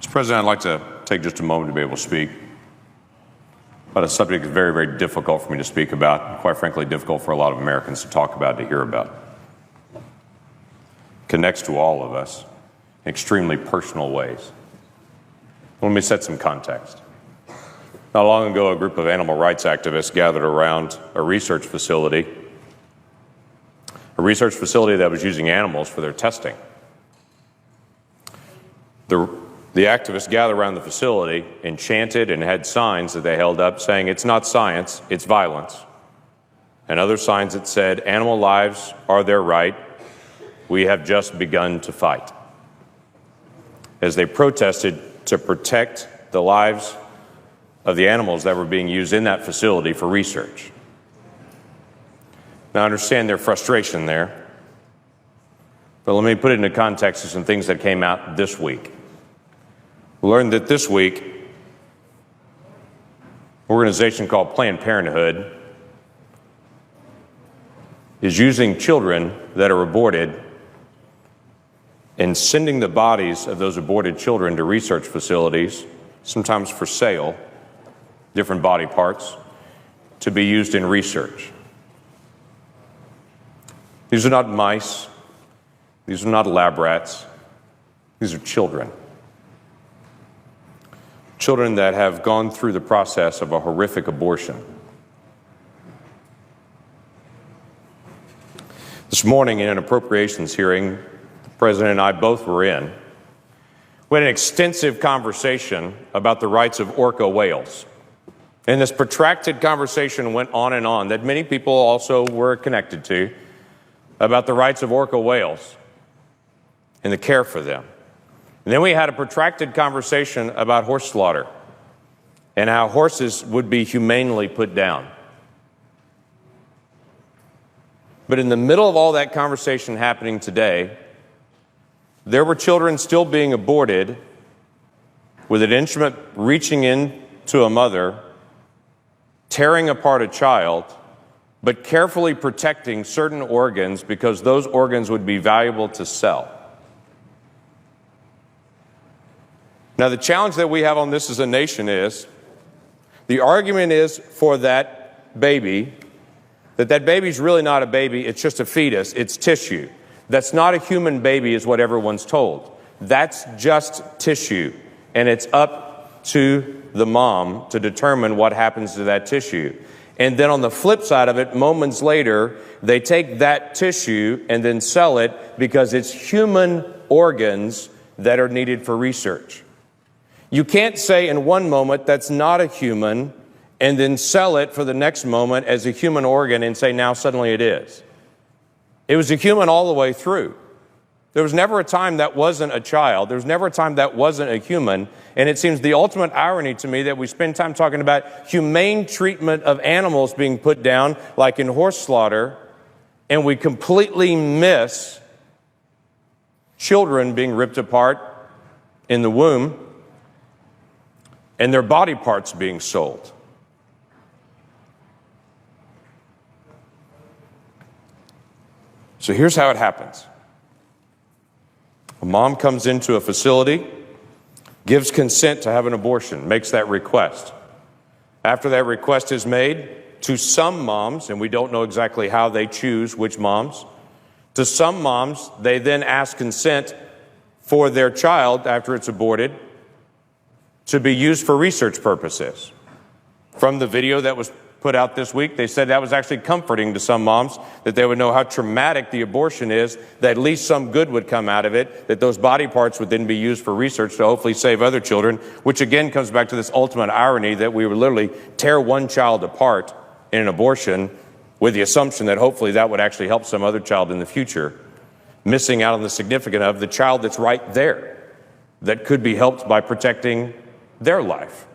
Mr. President, I'd like to take just a moment to be able to speak about a subject that's very, very difficult for me to speak about, and quite frankly, difficult for a lot of Americans to talk about, to hear about. It connects to all of us in extremely personal ways. Let me set some context. Not long ago, a group of animal rights activists gathered around a research facility that was using animals for their testing. The activists gathered around the facility and chanted and had signs that they held up saying, "It's not science, it's violence." And other signs that said, "Animal lives are their right. We have just begun to fight." As they protested to protect the lives of the animals that were being used in that facility for research. Now, I understand their frustration there, but let me put it into context of some things that came out this week. We learned that this week, an organization called Planned Parenthood is using children that are aborted and sending the bodies of those aborted children to research facilities, sometimes for sale, different body parts, to be used in research. These are not mice. These are not lab rats. These are children. Children that have gone through the process of a horrific abortion. This morning in an appropriations hearing, the President and I both were in, we had an extensive conversation about the rights of orca whales. And this protracted conversation went on and on that many people also were connected to about the rights of orca whales and the care for them. And then we had a protracted conversation about horse slaughter and how horses would be humanely put down. But in the middle of all that conversation happening today, there were children still being aborted with an instrument reaching into a mother, tearing apart a child, but carefully protecting certain organs because those organs would be valuable to sell. Now, the challenge that we have on this as a nation is, the argument is for that baby, that baby's really not a baby, it's just a fetus, it's tissue. That's not a human baby is what everyone's told. That's just tissue, and it's up to the mom to determine what happens to that tissue. And then on the flip side of it, moments later, they take that tissue and then sell it because it's human organs that are needed for research. You can't say in one moment that's not a human and then sell it for the next moment as a human organ and say now suddenly it is. It was a human all the way through. There was never a time that wasn't a child. There was never a time that wasn't a human. And it seems the ultimate irony to me that we spend time talking about humane treatment of animals being put down, like in horse slaughter, and we completely miss children being ripped apart in the womb and their body parts being sold. So here's how it happens. A mom comes into a facility, gives consent to have an abortion, makes that request. After that request is made, to some moms, and we don't know exactly how they choose which moms, to some moms, they then ask consent for their child after it's aborted to be used for research purposes. From the video that was put out this week, they said that was actually comforting to some moms, that they would know how traumatic the abortion is, that at least some good would come out of it, that those body parts would then be used for research to hopefully save other children, which again comes back to this ultimate irony that we would literally tear one child apart in an abortion with the assumption that hopefully that would actually help some other child in the future, missing out on the significance of the child that's right there that could be helped by protecting their life.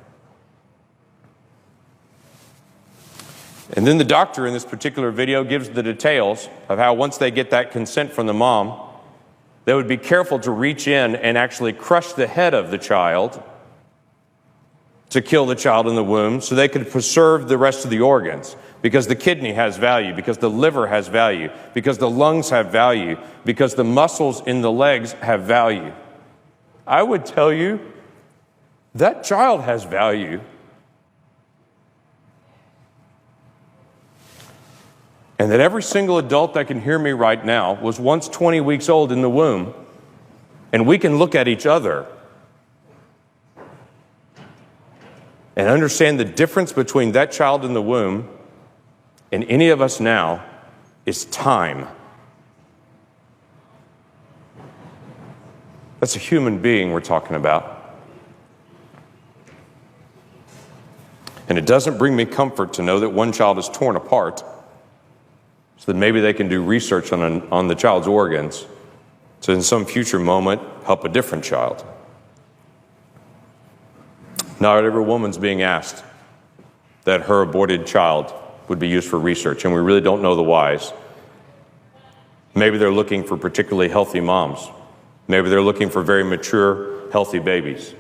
And then the doctor in this particular video gives the details of how once they get that consent from the mom, they would be careful to reach in and actually crush the head of the child to kill the child in the womb so they could preserve the rest of the organs, because the kidney has value, because the liver has value, because the lungs have value, because the muscles in the legs have value. I would tell you That child has value. And that every single adult that can hear me right now was once 20 weeks old in the womb, and we can look at each other and understand the difference between that child in the womb and any of us now is time. That's a human being we're talking about. And it doesn't bring me comfort to know that one child is torn apart, so that maybe they can do research on the child's organs to in some future moment help a different child. Not every woman's being asked that her aborted child would be used for research, and we really don't know the whys. Maybe they're looking for particularly healthy moms. Maybe they're looking for very mature, healthy babies.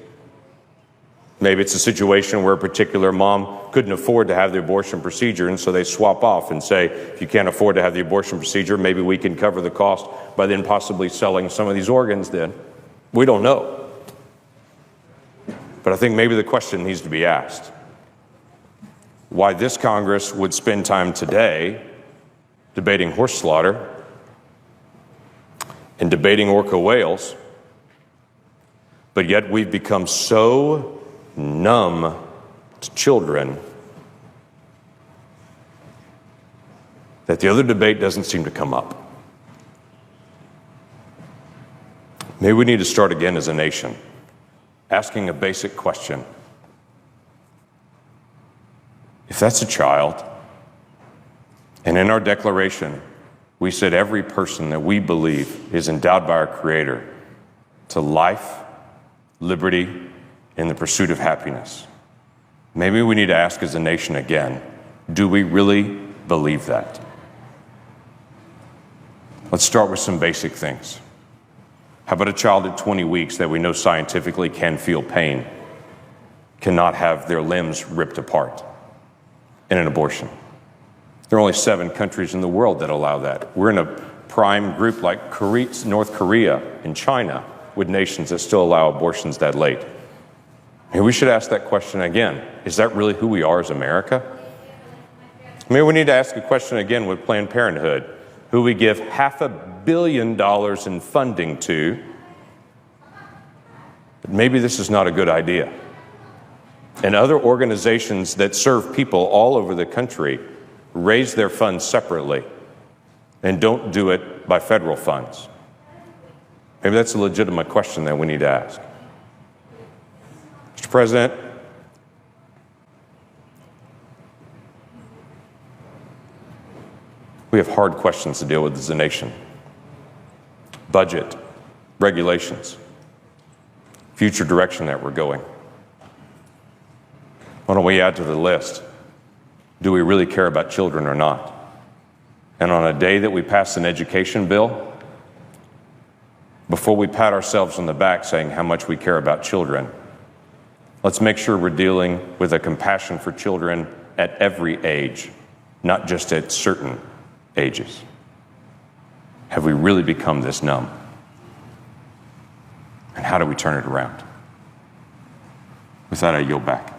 Maybe it's a situation where a particular mom couldn't afford to have the abortion procedure, and so they swap off and say, if you can't afford to have the abortion procedure, maybe we can cover the cost by then possibly selling some of these organs then. We don't know. But I think maybe the question needs to be asked. Why this Congress would spend time today debating horse slaughter and debating orca whales, but yet we've become so numb to children that the other debate doesn't seem to come up. Maybe we need to start again as a nation, asking a basic question. If that's a child, and in our declaration, we said every person that we believe is endowed by our Creator to life, liberty, and the pursuit of happiness. Maybe we need to ask as a nation again, do we really believe that? Let's start with some basic things. How about a child at 20 weeks that we know scientifically can feel pain, cannot have their limbs ripped apart in an abortion? There are only 7 countries in the world that allow that. We're in a prime group like North Korea and China with nations that still allow abortions that late. And we should ask that question again. Is that really who we are as America? Maybe we need to ask a question again with Planned Parenthood, who we give $500 million in funding to. But maybe this is not a good idea. And other organizations that serve people all over the country raise their funds separately and don't do it by federal funds. Maybe that's a legitimate question that we need to ask. Mr. President, we have hard questions to deal with as a nation. Budget, regulations, future direction that we're going. Why don't we add to the list? Do we really care about children or not? And on a day that we pass an education bill, before we pat ourselves on the back saying how much we care about children, let's make sure we're dealing with a compassion for children at every age, not just at certain ages. Have we really become this numb? And how do we turn it around? With that, I yield back.